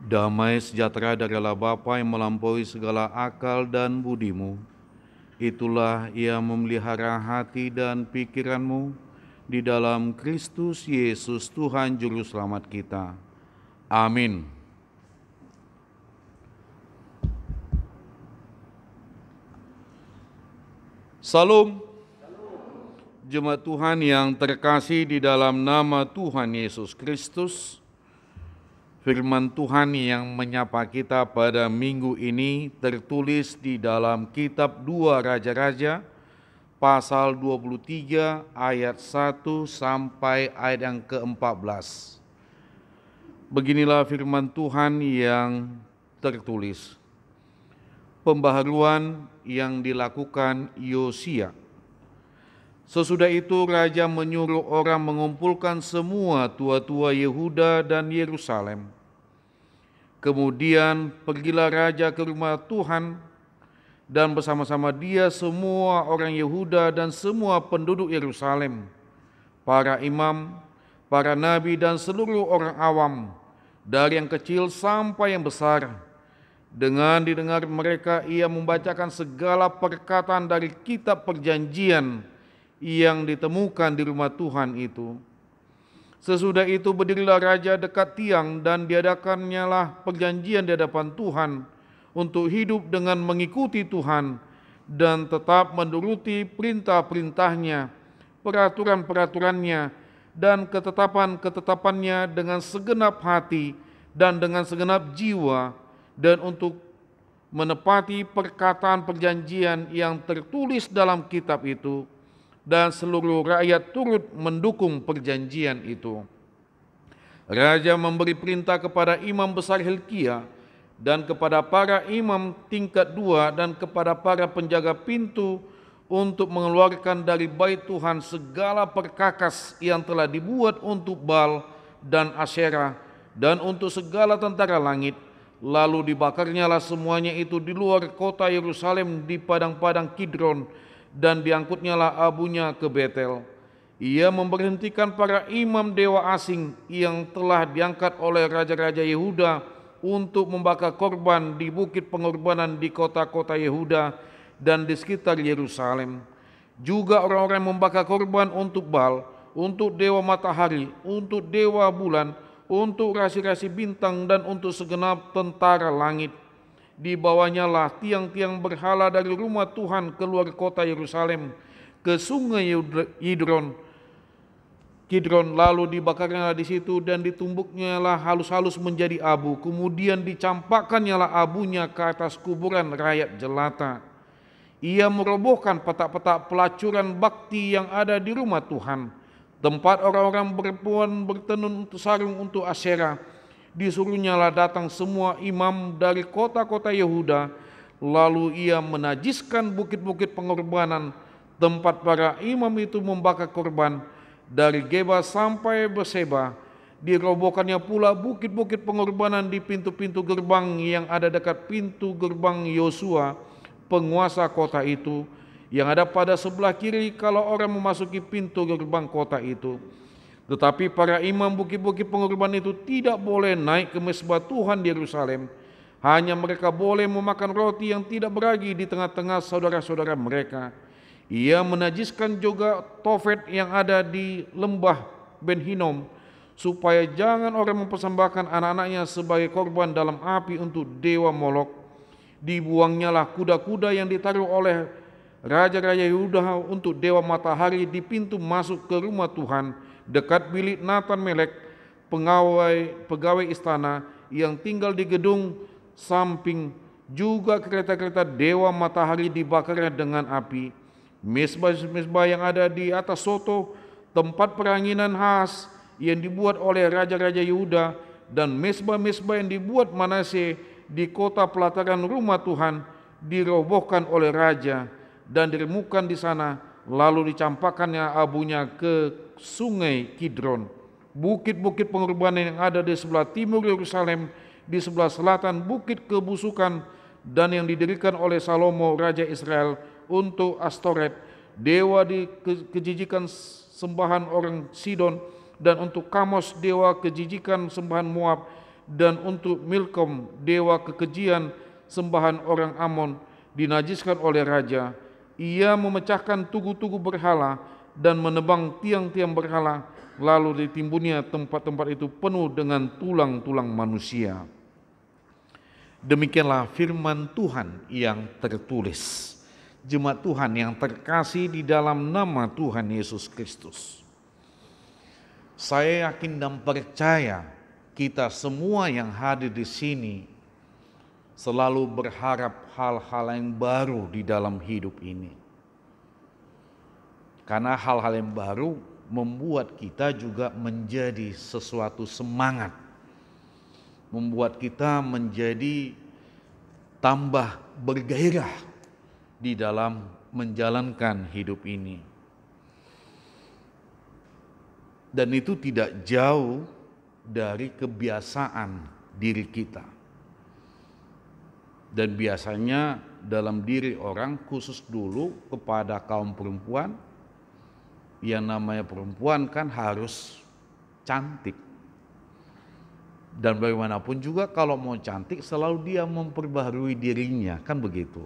Damai sejahtera dari Allah Bapa yang melampaui segala akal dan budimu. Itulah ia memelihara hati dan pikiranmu di dalam Kristus Yesus Tuhan Juru Selamat kita. Amin. Salam. Jemaat Tuhan yang terkasih di dalam nama Tuhan Yesus Kristus, firman Tuhan yang menyapa kita pada minggu ini tertulis di dalam kitab 2 Raja-Raja pasal 23 ayat 1 sampai ayat yang ke-14. Beginilah firman Tuhan yang tertulis. Pembaharuan yang dilakukan Yosia. Sesudah itu raja menyuruh orang mengumpulkan semua tua-tua Yehuda dan Yerusalem. Kemudian pergilah raja ke rumah Tuhan dan bersama-sama dia semua orang Yehuda dan semua penduduk Yerusalem, para imam, para nabi dan seluruh orang awam, dari yang kecil sampai yang besar. Dengan didengar mereka ia membacakan segala perkataan dari kitab perjanjian yang ditemukan di rumah Tuhan itu. Sesudah itu berdirilah raja dekat tiang dan diadakannya lah perjanjian di hadapan Tuhan untuk hidup dengan mengikuti Tuhan dan tetap menuruti perintah-perintahnya, peraturan-peraturannya, dan ketetapan-ketetapannya dengan segenap hati dan dengan segenap jiwa, dan untuk menepati perkataan perjanjian yang tertulis dalam kitab itu, dan seluruh rakyat turut mendukung perjanjian itu. Raja memberi perintah kepada imam besar Hilkia dan kepada para imam tingkat 2 dan kepada para penjaga pintu untuk mengeluarkan dari bait Tuhan segala perkakas yang telah dibuat untuk Baal dan Asyerah dan untuk segala tentara langit. Lalu dibakarnyalah semuanya itu di luar kota Yerusalem di padang-padang Kidron, dan diangkutnyalah abunya ke Betel. Ia memberhentikan para imam dewa asing yang telah diangkat oleh raja-raja Yehuda untuk membakar korban di bukit pengorbanan di kota-kota Yehuda dan di sekitar Yerusalem. Juga orang-orang membakar korban untuk Baal, untuk dewa matahari, untuk dewa bulan, untuk rasi-rasi bintang, dan untuk segenap tentara langit. Dibawanya lah tiang-tiang berhala dari rumah Tuhan keluar kota Yerusalem ke sungai Kidron, lalu dibakarnya di situ dan ditumbuknya lah halus-halus menjadi abu. Kemudian dicampakkannya lah abunya ke atas kuburan rakyat jelata. Ia merobohkan petak-petak pelacuran bakti yang ada di rumah Tuhan, tempat orang-orang berpuan bertenun sarung untuk Asyerah. Disuruhnya lah datang semua imam dari kota-kota Yehuda, lalu ia menajiskan bukit-bukit pengorbanan, tempat para imam itu membakar korban, dari Geba sampai Berseba. Dirobohkannya pula bukit-bukit pengorbanan di pintu-pintu gerbang yang ada dekat pintu gerbang Yosua, penguasa kota itu, yang ada pada sebelah kiri kalau orang memasuki pintu gerbang kota itu. Tetapi para imam bukit-bukit pengorban itu tidak boleh naik ke mezbah Tuhan di Yerusalem. Hanya mereka boleh memakan roti yang tidak beragi di tengah-tengah saudara-saudara mereka. Ia menajiskan juga Tofet yang ada di lembah Ben Hinnom, supaya jangan orang mempersembahkan anak-anaknya sebagai korban dalam api untuk dewa Molok. Dibuangnyalah kuda-kuda yang ditaruh oleh raja-raja Yehuda untuk dewa matahari di pintu masuk ke rumah Tuhan, dekat bilik Natan Melek, pegawai istana yang tinggal di gedung samping. Juga kereta-kereta dewa matahari dibakarnya dengan api. Mezbah-mezbah yang ada di atas soto, tempat peranginan khas yang dibuat oleh raja-raja Yehuda, dan mezbah-mezbah yang dibuat Manase di kota pelataran rumah Tuhan dirobohkan oleh raja dan diremukan di sana, lalu dicampakkannya abunya ke sungai Kidron. Bukit-bukit pengorbanan yang ada di sebelah timur Yerusalem, di sebelah selatan bukit kebusukan, dan yang didirikan oleh Salomo raja Israel untuk Astoret, dewa di kejijikan sembahan orang Sidon, dan untuk Kamos, dewa kejijikan sembahan Moab, dan untuk Milkom, dewa kekejian sembahan orang Amon, dinajiskan oleh raja. Ia memecahkan tugu-tugu berhala dan menebang tiang-tiang berhala, lalu ditimbunnya tempat-tempat itu penuh dengan tulang-tulang manusia. Demikianlah firman Tuhan yang tertulis. Jemaat Tuhan yang terkasih di dalam nama Tuhan Yesus Kristus, saya yakin dan percaya kita semua yang hadir di sini selalu berharap hal-hal yang baru di dalam hidup ini. Karena hal-hal yang baru membuat kita juga menjadi sesuatu semangat, membuat kita menjadi tambah bergairah di dalam menjalankan hidup ini. Dan itu tidak jauh dari kebiasaan diri kita. Dan biasanya dalam diri orang, khusus dulu kepada kaum perempuan, yang namanya perempuan kan harus cantik. Dan bagaimanapun juga kalau mau cantik selalu dia memperbaharui dirinya, kan begitu.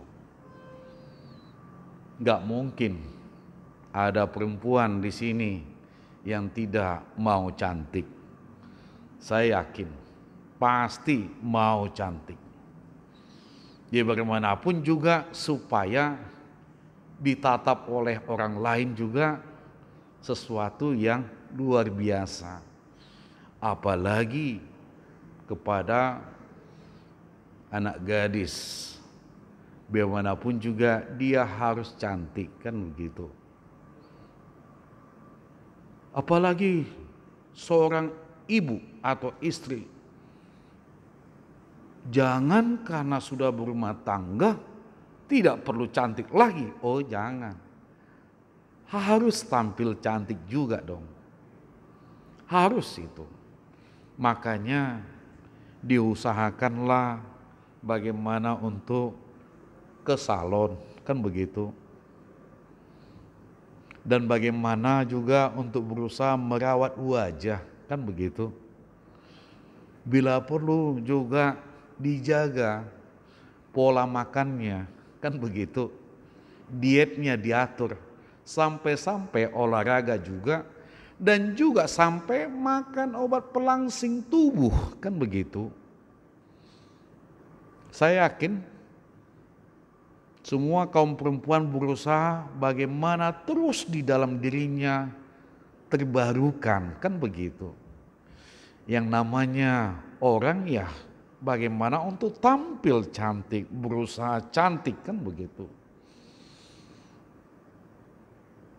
Gak mungkin ada perempuan di sini yang tidak mau cantik. Saya yakin pasti mau cantik. Jadi bagaimanapun juga supaya ditatap oleh orang lain juga sesuatu yang luar biasa. Apalagi kepada anak gadis. Bagaimanapun juga dia harus cantik, kan begitu. Apalagi seorang ibu atau istri, jangan karena sudah berumah tangga tidak perlu cantik lagi. Oh jangan, harus tampil cantik juga dong. Harus itu. Makanya diusahakanlah bagaimana untuk ke salon, kan begitu. Dan bagaimana juga untuk berusaha merawat wajah, kan begitu. Bila perlu juga dijaga pola makannya, kan begitu. Dietnya diatur, sampai-sampai olahraga juga, dan juga sampai makan obat pelangsing tubuh, kan begitu. Saya yakin semua kaum perempuan berusaha bagaimana terus di dalam dirinya terbarukan, kan begitu. Yang namanya orang ya bagaimana untuk tampil cantik, berusaha cantik, kan begitu.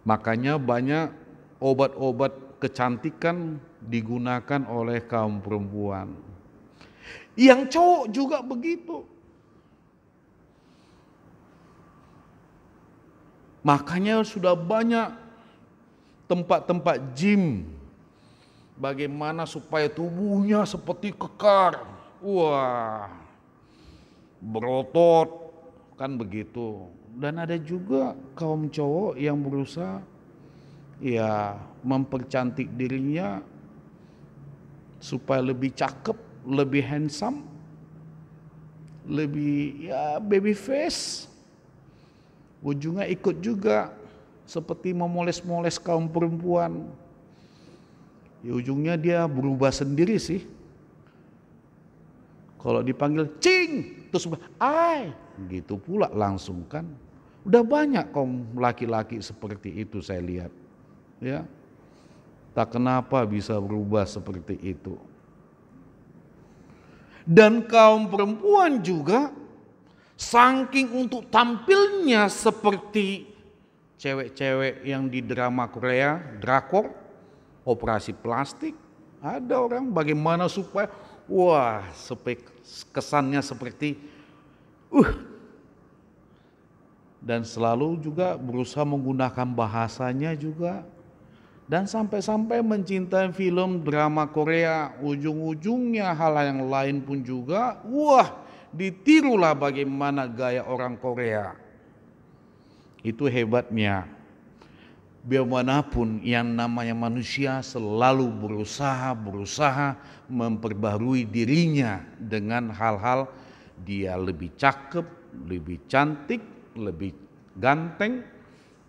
Makanya banyak obat-obat kecantikan digunakan oleh kaum perempuan. Yang cowok juga begitu. Makanya sudah banyak tempat-tempat gym, bagaimana supaya tubuhnya seperti kekar, wah, berotot, kan begitu. Dan ada juga kaum cowok yang berusaha ya mempercantik dirinya supaya lebih cakep, lebih handsome, lebih ya baby face. Ujungnya ikut juga seperti memoles-moles kaum perempuan. Ya ujungnya dia berubah sendiri sih. Kalau dipanggil cing, terus ai, gitu pula langsung kan. Udah banyak kaum laki-laki seperti itu saya lihat. Ya. Tak kenapa bisa berubah seperti itu. Dan kaum perempuan juga saking untuk tampilnya seperti cewek-cewek yang di drama Korea, drakor, operasi plastik. Ada orang bagaimana supaya wah, kesannya seperti dan selalu juga berusaha menggunakan bahasanya juga. Dan sampai-sampai mencintai film drama Korea, ujung-ujungnya hal yang lain pun juga, wah, ditirulah bagaimana gaya orang Korea. Itu hebatnya. Bagaimanapun yang namanya manusia selalu berusaha memperbaharui dirinya dengan hal-hal dia lebih cakep, lebih cantik, lebih ganteng,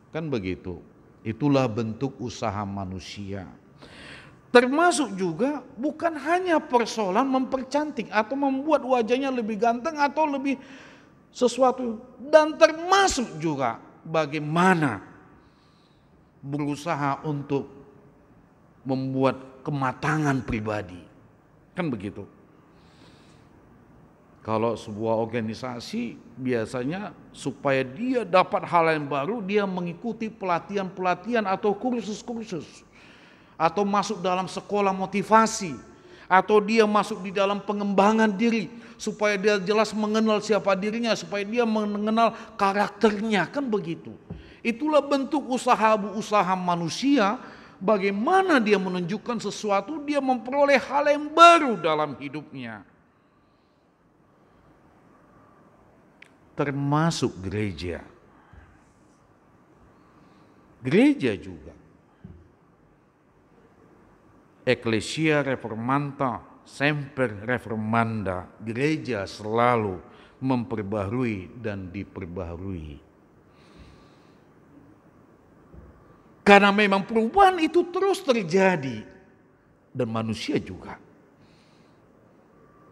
kan begitu. Itulah bentuk usaha manusia. Termasuk juga bukan hanya persoalan mempercantik atau membuat wajahnya lebih ganteng atau lebih sesuatu, dan termasuk juga bagaimana berusaha untuk membuat kematangan pribadi, kan begitu. Kalau sebuah organisasi biasanya supaya dia dapat hal yang baru, dia mengikuti pelatihan-pelatihan atau kursus-kursus, atau masuk dalam sekolah motivasi, atau dia masuk di dalam pengembangan diri supaya dia jelas mengenal siapa dirinya, supaya dia mengenal karakternya, kan begitu. Itulah bentuk usaha manusia, bagaimana dia menunjukkan sesuatu, dia memperoleh hal yang baru dalam hidupnya. Termasuk gereja. Gereja juga. Ecclesia reformanda, semper reformanda. Gereja selalu memperbaharui dan diperbaharui. Karena memang perubahan itu terus terjadi. Dan manusia juga.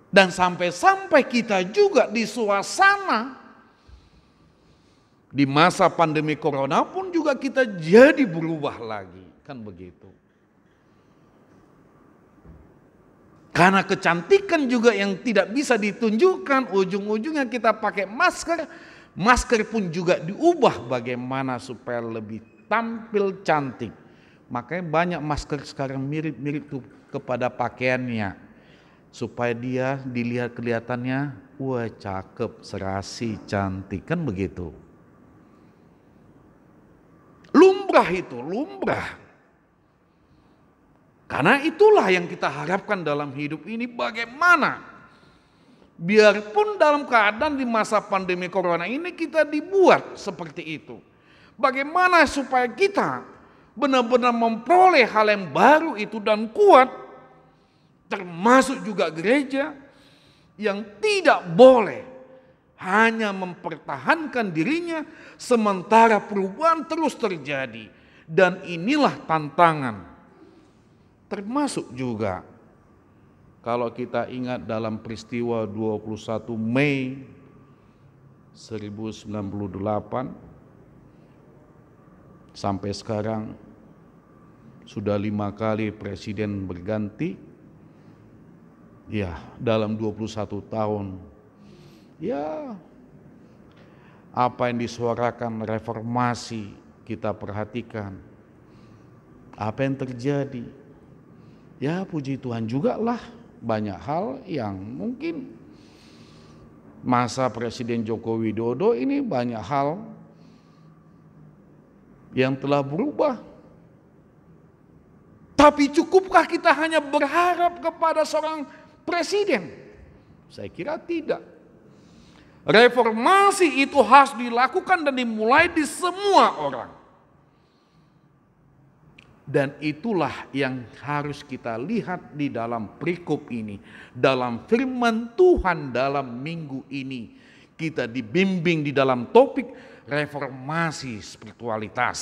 Dan sampai-sampai kita juga di suasana. Di masa pandemi corona pun juga kita jadi berubah lagi. Kan begitu. Karena kecantikan juga yang tidak bisa ditunjukkan. Ujung-ujungnya kita pakai masker. Masker pun juga diubah bagaimana supaya lebih tampil cantik. Makanya banyak masker sekarang mirip-mirip tuh kepada pakaiannya, supaya dia dilihat kelihatannya wah cakep, serasi, cantik, kan begitu. Lumrah itu, lumrah. Karena itulah yang kita harapkan dalam hidup ini, bagaimana biarpun dalam keadaan di masa pandemi corona ini kita dibuat seperti itu. Bagaimana supaya kita benar-benar memperoleh hal yang baru itu dan kuat, termasuk juga gereja yang tidak boleh hanya mempertahankan dirinya sementara perubahan terus terjadi. Dan inilah tantangan. Termasuk juga kalau kita ingat dalam peristiwa 21 Mei 1998, sampai sekarang sudah 5 kali presiden berganti. Ya, dalam 21 tahun. Ya, apa yang disuarakan reformasi kita perhatikan. Apa yang terjadi? Ya, puji Tuhan juga lah, banyak hal yang mungkin masa Presiden Joko Widodo ini banyak hal yang telah berubah. Tapi cukupkah kita hanya berharap kepada seorang presiden? Saya kira tidak. Reformasi itu harus dilakukan dan dimulai di semua orang. Dan itulah yang harus kita lihat di dalam perikop ini. Dalam firman Tuhan dalam minggu ini. Kita dibimbing di dalam topik reformasi spiritualitas.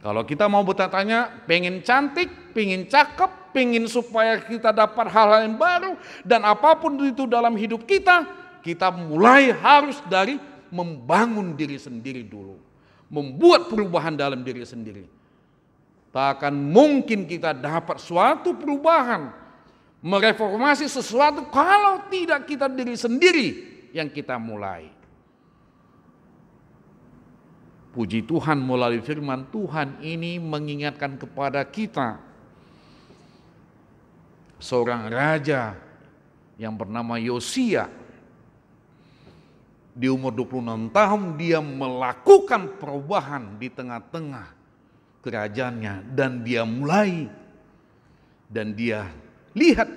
Kalau kita mau bertanya, pengen cantik, pengen cakep, pengen supaya kita dapat hal-hal yang baru, dan apapun itu dalam hidup kita, kita mulai harus dari membangun diri sendiri dulu. Membuat perubahan dalam diri sendiri. Tak akan mungkin kita dapat suatu perubahan, mereformasi sesuatu kalau tidak kita diri sendiri yang kita mulai. Puji Tuhan, melalui firman Tuhan ini mengingatkan kepada kita seorang raja yang bernama Yosia. Di umur 26 tahun dia melakukan perubahan di tengah-tengah kerajaannya, dan dia mulai, dan dia lihat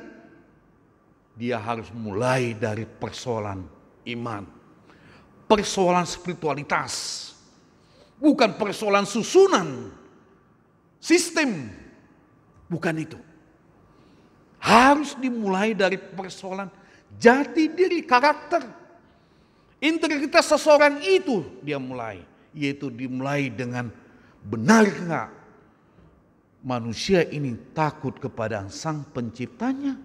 dia harus mulai dari persoalan iman, persoalan spiritualitas. bukan persoalan susunan, sistem, bukan itu. Harus dimulai dari persoalan jati diri, karakter, integritas seseorang itu dia mulai. Yaitu dimulai dengan benar enggak manusia ini takut kepada Sang Penciptanya.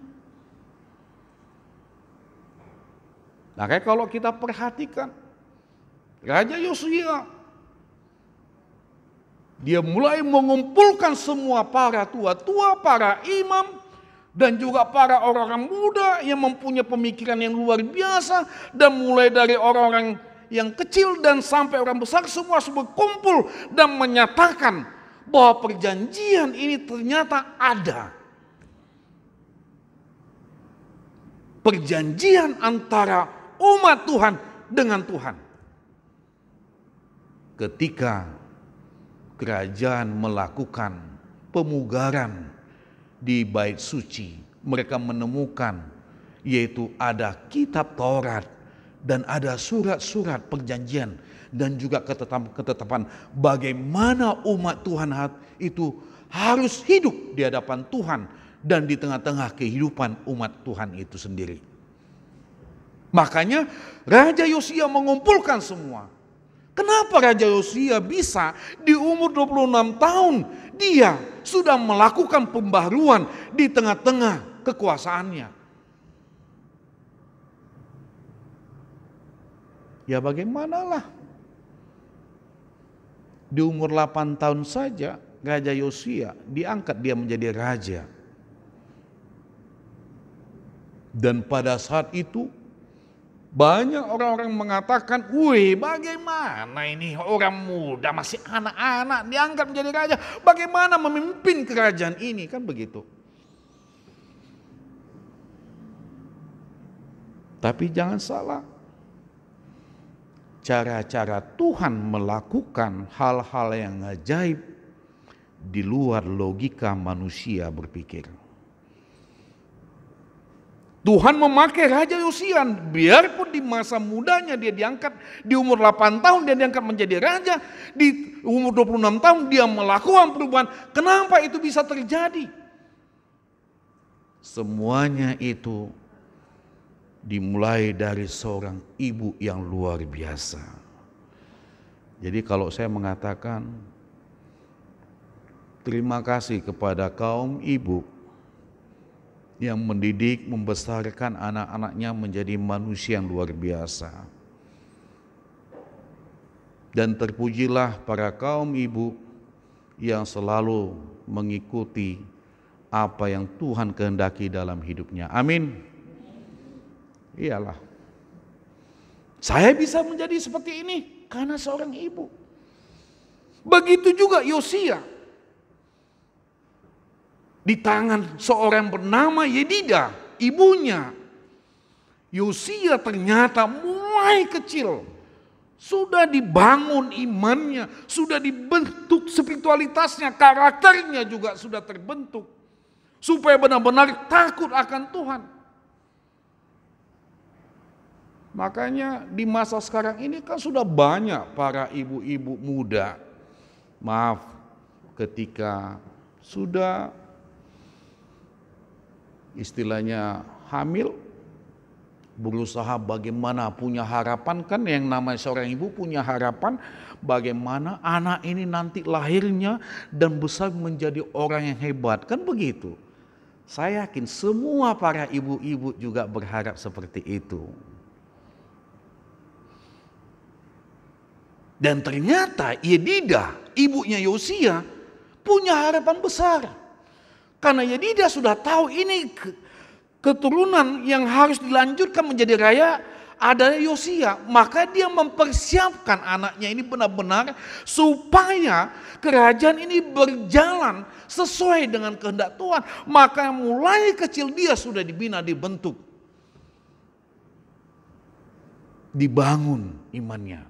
Nah, kayak kalau kita perhatikan Raja Yosia, dia mulai mengumpulkan semua para tua-tua, para imam, dan juga para orang-orang muda yang mempunyai pemikiran yang luar biasa. Dan mulai dari orang-orang yang kecil dan sampai orang besar semua berkumpul dan menyatakan bahwa perjanjian ini ternyata ada. Perjanjian antara umat Tuhan dengan Tuhan. Ketika kerajaan melakukan pemugaran di bait suci, mereka menemukan yaitu ada kitab Taurat dan ada surat-surat perjanjian dan juga ketetapan bagaimana umat Tuhan itu harus hidup di hadapan Tuhan dan di tengah-tengah kehidupan umat Tuhan itu sendiri. Makanya Raja Yosia mengumpulkan semua. Kenapa Raja Yosia bisa di umur 26 tahun dia sudah melakukan pembaruan di tengah-tengah kekuasaannya? Ya bagaimanalah. Di umur 8 tahun saja Raja Yosia diangkat dia menjadi raja. Dan pada saat itu banyak orang-orang mengatakan, wih bagaimana ini orang muda masih anak-anak diangkat menjadi raja. Bagaimana memimpin kerajaan ini, kan begitu. Tapi jangan salah. Cara-cara Tuhan melakukan hal-hal yang ajaib di luar logika manusia berpikir. Tuhan memakai Raja Yosia, biarpun di masa mudanya dia diangkat, di umur 8 tahun dia diangkat menjadi raja, di umur 26 tahun dia melakukan perubahan. Kenapa itu bisa terjadi? Semuanya itu dimulai dari seorang ibu yang luar biasa. Jadi kalau saya mengatakan terima kasih kepada kaum ibu yang mendidik, membesarkan anak-anaknya menjadi manusia yang luar biasa. Dan terpujilah para kaum ibu yang selalu mengikuti apa yang Tuhan kehendaki dalam hidupnya. Amin. Iyalah. Saya bisa menjadi seperti ini karena seorang ibu. Begitu juga Yosia. Di tangan seorang bernama Yedida, ibunya. Yosia ternyata mulai kecil sudah dibangun imannya, sudah dibentuk spiritualitasnya, karakternya juga sudah terbentuk. Supaya benar-benar takut akan Tuhan. Makanya di masa sekarang ini kan sudah banyak para ibu-ibu muda, maaf, ketika sudah istilahnya hamil, berusaha bagaimana punya harapan, kan yang namanya seorang ibu punya harapan bagaimana anak ini nanti lahirnya dan besar menjadi orang yang hebat, kan begitu. Saya yakin semua para ibu-ibu juga berharap seperti itu. Dan ternyata Yedida, ibunya Yosia, punya harapan besar. Karena Yedida sudah tahu ini keturunan yang harus dilanjutkan menjadi raja adalah Yosia. Maka dia mempersiapkan anaknya ini benar-benar supaya kerajaan ini berjalan sesuai dengan kehendak Tuhan. Maka mulai kecil dia sudah dibina, dibentuk, dibangun imannya.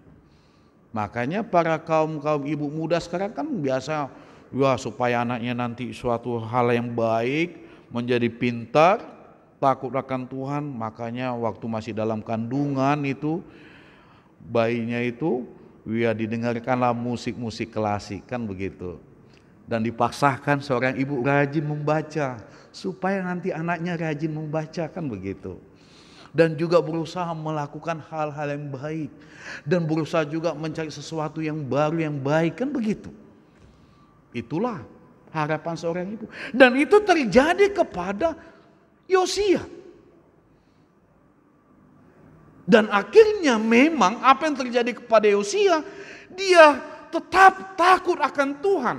Makanya para kaum ibu muda sekarang kan biasa, wah supaya anaknya nanti suatu hal yang baik, menjadi pintar, takut akan Tuhan. Makanya waktu masih dalam kandungan itu, bayinya itu Ya didengarkanlah musik-musik klasik, kan begitu. Dan dipaksakan seorang ibu rajin membaca, supaya nanti anaknya rajin membaca, kan begitu. Dan juga berusaha melakukan hal-hal yang baik. Dan berusaha juga mencari sesuatu yang baru, yang baik, kan begitu. Itulah harapan seorang ibu. Dan itu terjadi kepada Yosia. Dan akhirnya memang apa yang terjadi kepada Yosia, dia tetap takut akan Tuhan.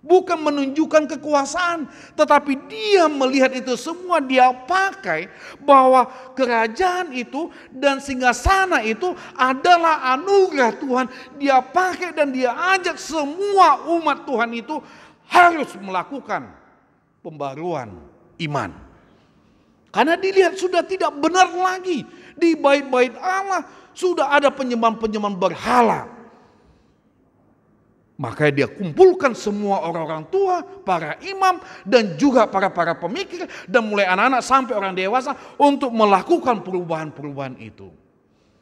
Bukan menunjukkan kekuasaan, tetapi dia melihat itu semua, dia pakai bahwa kerajaan itu dan singgasana itu adalah anugerah Tuhan. Dia pakai dan dia ajak semua umat Tuhan itu harus melakukan pembaruan iman. Karena dilihat sudah tidak benar lagi. Di bait-bait Allah sudah ada penyembahan-penyembahan berhala. Maka dia kumpulkan semua orang-orang tua, para imam, dan juga para pemikir, dan mulai anak-anak sampai orang dewasa untuk melakukan perubahan-perubahan itu.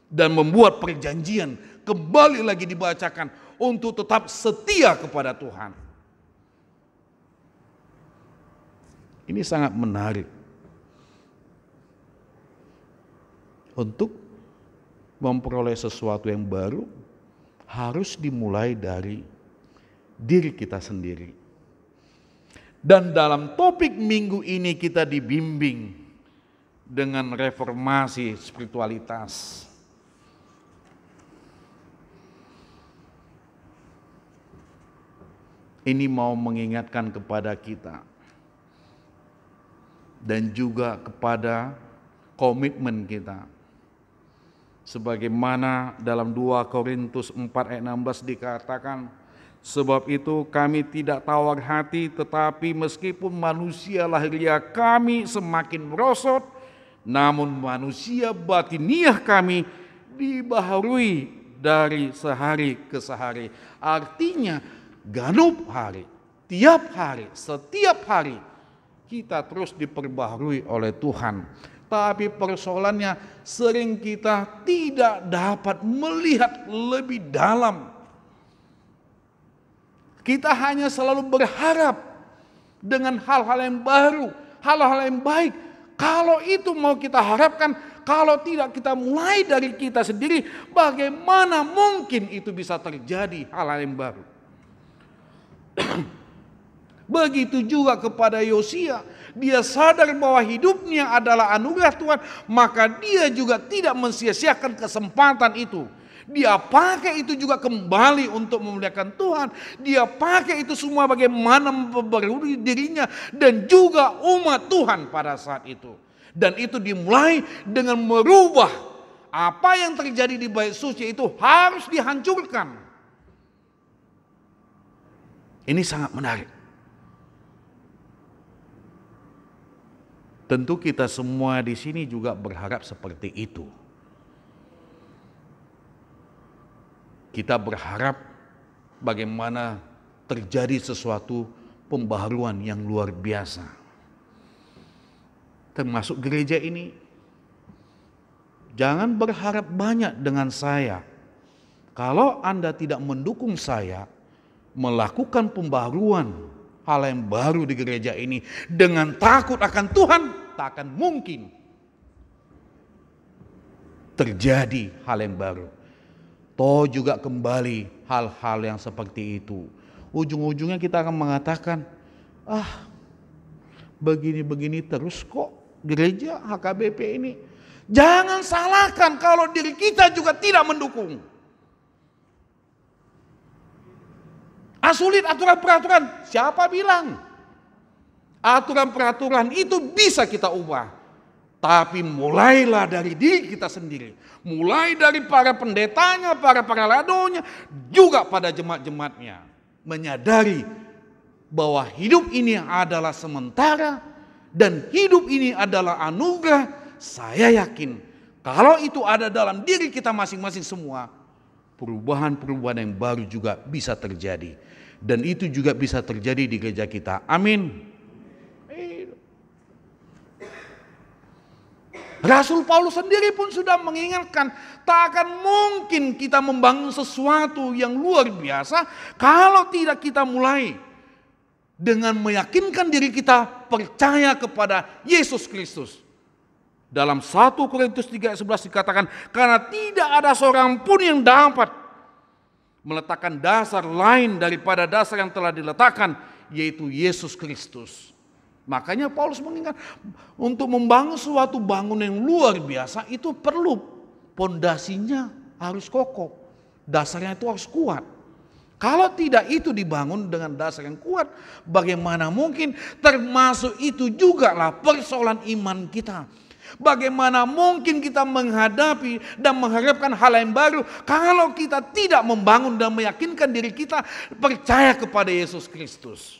Dan membuat perjanjian, kembali lagi dibacakan untuk tetap setia kepada Tuhan. Ini sangat menarik. Untuk memperoleh sesuatu yang baru harus dimulai dari diri kita sendiri. Dan dalam topik minggu ini kita dibimbing dengan reformasi spiritualitas. Ini mau mengingatkan kepada kita dan juga kepada komitmen kita. Sebagaimana dalam 2 Korintus 4 ayat 16 dikatakan, sebab itu kami tidak tawar hati, tetapi meskipun manusia lahiriah kami semakin merosot, namun manusia batiniah kami dibaharui dari sehari ke sehari. Artinya ganub hari, tiap hari, setiap hari kita terus diperbaharui oleh Tuhan. Tapi persoalannya sering kita tidak dapat melihat lebih dalam. Kita hanya selalu berharap dengan hal-hal yang baru, hal-hal yang baik. Kalau itu mau kita harapkan, kalau tidak kita mulai dari kita sendiri, bagaimana mungkin itu bisa terjadi hal-hal yang baru? Begitu juga kepada Yosia, dia sadar bahwa hidupnya adalah anugerah Tuhan, maka dia juga tidak mensia-siakan kesempatan itu. Dia pakai itu juga kembali untuk memuliakan Tuhan. Dia pakai itu semua bagaimana memperbarui dirinya dan juga umat Tuhan pada saat itu. Dan itu dimulai dengan merubah apa yang terjadi di bait suci itu harus dihancurkan. Ini sangat menarik. Tentu kita semua di sini juga berharap seperti itu. Kita berharap bagaimana terjadi sesuatu pembaharuan yang luar biasa. Termasuk gereja ini. Jangan berharap banyak dengan saya. Kalau Anda tidak mendukung saya melakukan pembaharuan hal yang baru di gereja ini dengan takut akan Tuhan, tak akan mungkin terjadi hal yang baru. Toh juga kembali hal-hal yang seperti itu. Ujung-ujungnya kita akan mengatakan, begini-begini terus kok gereja HKBP ini. Jangan salahkan kalau diri kita juga tidak mendukung. Sulit aturan-peraturan, siapa bilang? Aturan-peraturan itu bisa kita ubah. Tapi mulailah dari diri kita sendiri. Mulai dari para pendetanya, para ladonya, juga pada jemaat-jemaatnya. Menyadari bahwa hidup ini adalah sementara dan hidup ini adalah anugerah. Saya yakin kalau itu ada dalam diri kita masing-masing semua, perubahan-perubahan yang baru juga bisa terjadi. Dan itu juga bisa terjadi di gereja kita. Amin. Rasul Paulus sendiri pun sudah mengingatkan, tak akan mungkin kita membangun sesuatu yang luar biasa kalau tidak kita mulai dengan meyakinkan diri kita percaya kepada Yesus Kristus. Dalam 1 Korintus 3:11 dikatakan, karena tidak ada seorang pun yang dapat meletakkan dasar lain daripada dasar yang telah diletakkan, yaitu Yesus Kristus. Makanya Paulus mengingat, untuk membangun suatu bangunan yang luar biasa itu perlu pondasinya harus kokoh, dasarnya itu harus kuat. Kalau tidak itu dibangun dengan dasar yang kuat, bagaimana mungkin? Termasuk itu juga lah persoalan iman kita. Bagaimana mungkin kita menghadapi dan mengharapkan hal yang baru kalau kita tidak membangun dan meyakinkan diri kita percaya kepada Yesus Kristus.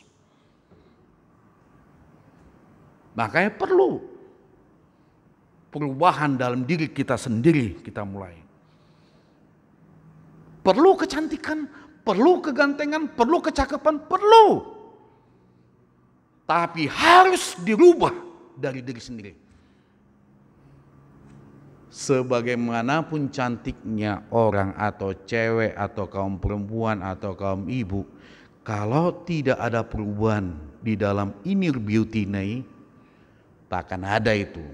Makanya perlu perubahan dalam diri kita sendiri kita mulai. Perlu kecantikan, perlu kegantengan, perlu kecakapan, perlu. Tapi harus dirubah dari diri sendiri. Sebagaimanapun cantiknya orang atau cewek atau kaum perempuan atau kaum ibu, kalau tidak ada perubahan di dalam inner beauty ini, tak akan ada itu.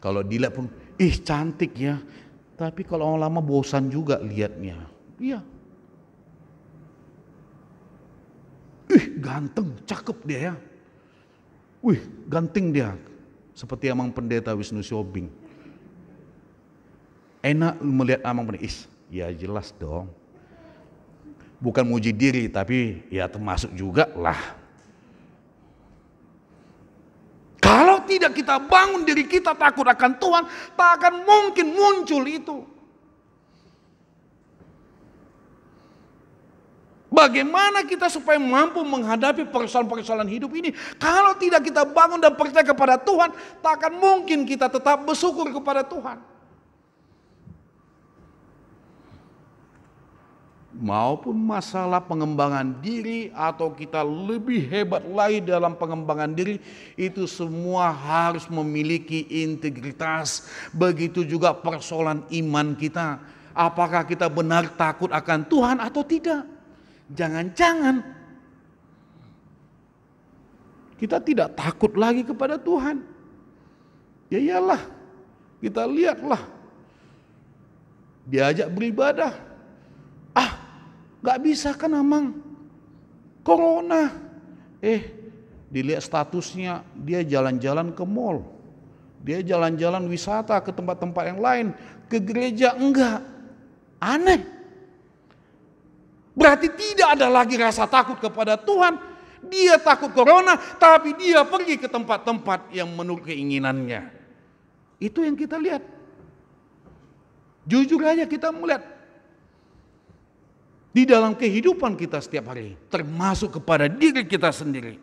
Kalau dilihat pun, cantik ya. Tapi kalau lama bosan juga lihatnya. Iya. Ganteng, cakep dia ya. Ganteng dia. Seperti Amang Pendeta Wisnu Syobing. Enak melihat Amang Pendeta. Ya jelas dong. Bukan muji diri, tapi ya termasuk juga lah. Kalau tidak kita bangun diri kita takut akan Tuhan, tak akan mungkin muncul itu. Bagaimana kita supaya mampu menghadapi persoalan-persoalan hidup ini? Kalau tidak kita bangun dan percaya kepada Tuhan, tak akan mungkin kita tetap bersyukur kepada Tuhan. Maupun masalah pengembangan diri atau kita lebih hebat lagi dalam pengembangan diri, itu semua harus memiliki integritas. Begitu juga persoalan iman kita. Apakah kita benar takut akan Tuhan atau tidak? Jangan-jangan kita tidak takut lagi kepada Tuhan. Ya iyalah, kita lihatlah. Diajak beribadah. Gak bisa kan Amang, corona. Dilihat statusnya, dia jalan-jalan ke mall. Dia jalan-jalan wisata ke tempat-tempat yang lain. Ke gereja enggak. Aneh. Berarti tidak ada lagi rasa takut kepada Tuhan. Dia takut corona, tapi dia pergi ke tempat-tempat yang menurut keinginannya. Itu yang kita lihat. Jujur aja kita melihat di dalam kehidupan kita setiap hari, termasuk kepada diri kita sendiri.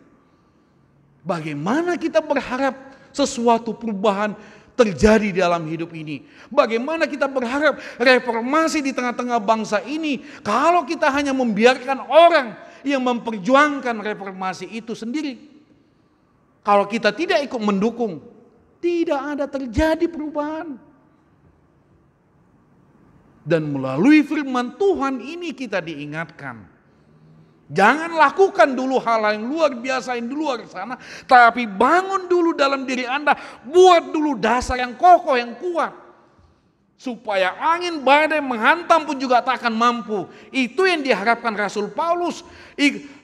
Bagaimana kita berharap sesuatu perubahan terjadi dalam hidup ini? Bagaimana kita berharap reformasi di tengah-tengah bangsa ini kalau kita hanya membiarkan orang yang memperjuangkan reformasi itu sendiri? Kalau kita tidak ikut mendukung, tidak ada terjadi perubahan. Dan melalui firman Tuhan ini kita diingatkan. Jangan lakukan dulu hal yang luar biasa yang di luar sana. Tapi bangun dulu dalam diri Anda. Buat dulu dasar yang kokoh, yang kuat. Supaya angin badai menghantam pun juga tak akan mampu. Itu yang diharapkan Rasul Paulus.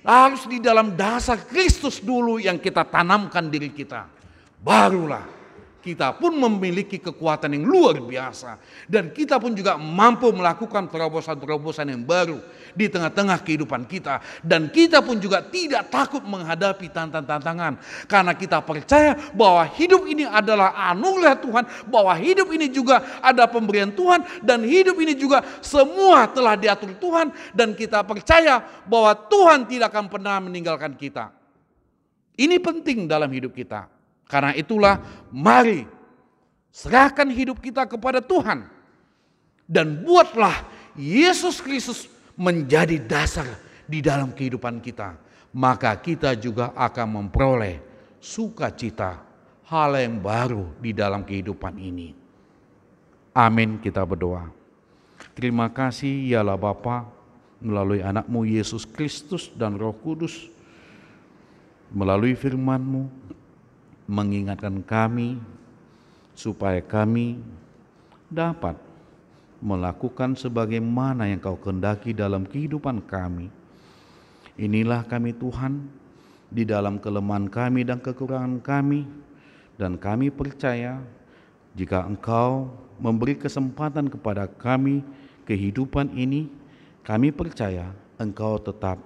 Harus di dalam dasar Kristus dulu yang kita tanamkan diri kita. Barulah kita pun memiliki kekuatan yang luar biasa. Dan kita pun juga mampu melakukan terobosan-terobosan yang baru di tengah-tengah kehidupan kita. Dan kita pun juga tidak takut menghadapi tantangan-tantangan. Karena kita percaya bahwa hidup ini adalah anugerah Tuhan. Bahwa hidup ini juga ada pemberian Tuhan. Dan hidup ini juga semua telah diatur Tuhan. Dan kita percaya bahwa Tuhan tidak akan pernah meninggalkan kita. Ini penting dalam hidup kita. Karena itulah mari serahkan hidup kita kepada Tuhan. Dan buatlah Yesus Kristus menjadi dasar di dalam kehidupan kita. Maka kita juga akan memperoleh sukacita, hal yang baru di dalam kehidupan ini. Amin, kita berdoa. Terima kasih ya Allah Bapa, melalui anak-Mu Yesus Kristus dan Roh Kudus, melalui firman-Mu, mengingatkan kami supaya kami dapat melakukan sebagaimana yang Kau kehendaki dalam kehidupan kami. Inilah kami Tuhan, di dalam kelemahan kami dan kekurangan kami, dan kami percaya jika Engkau memberi kesempatan kepada kami kehidupan ini, kami percaya Engkau tetap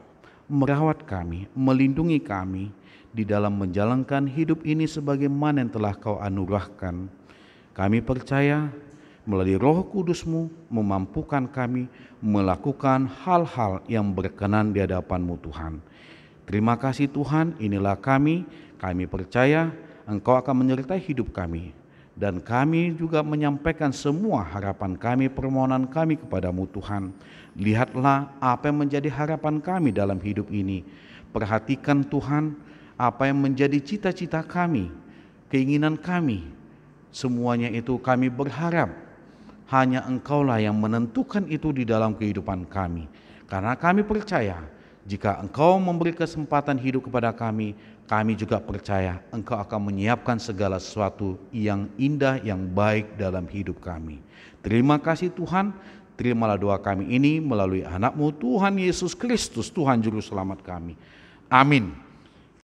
merawat kami, melindungi kami di dalam menjalankan hidup ini sebagaimana yang telah Kau anugerahkan. Kami percaya melalui Roh Kudus-Mu memampukan kami melakukan hal-hal yang berkenan di hadapan-Mu Tuhan. Terima kasih Tuhan, inilah kami percaya Engkau akan menyertai hidup kami. Dan kami juga menyampaikan semua harapan kami, permohonan kami kepada-Mu Tuhan. Lihatlah apa yang menjadi harapan kami dalam hidup ini. Perhatikan Tuhan apa yang menjadi cita-cita kami, keinginan kami. Semuanya itu kami berharap hanya Engkaulah yang menentukan itu di dalam kehidupan kami. Karena kami percaya jika Engkau memberi kesempatan hidup kepada kami juga percaya Engkau akan menyiapkan segala sesuatu yang indah, yang baik dalam hidup kami. Terima kasih Tuhan, terimalah doa kami ini melalui anak-Mu Tuhan Yesus Kristus, Tuhan Juru Selamat kami. Amin.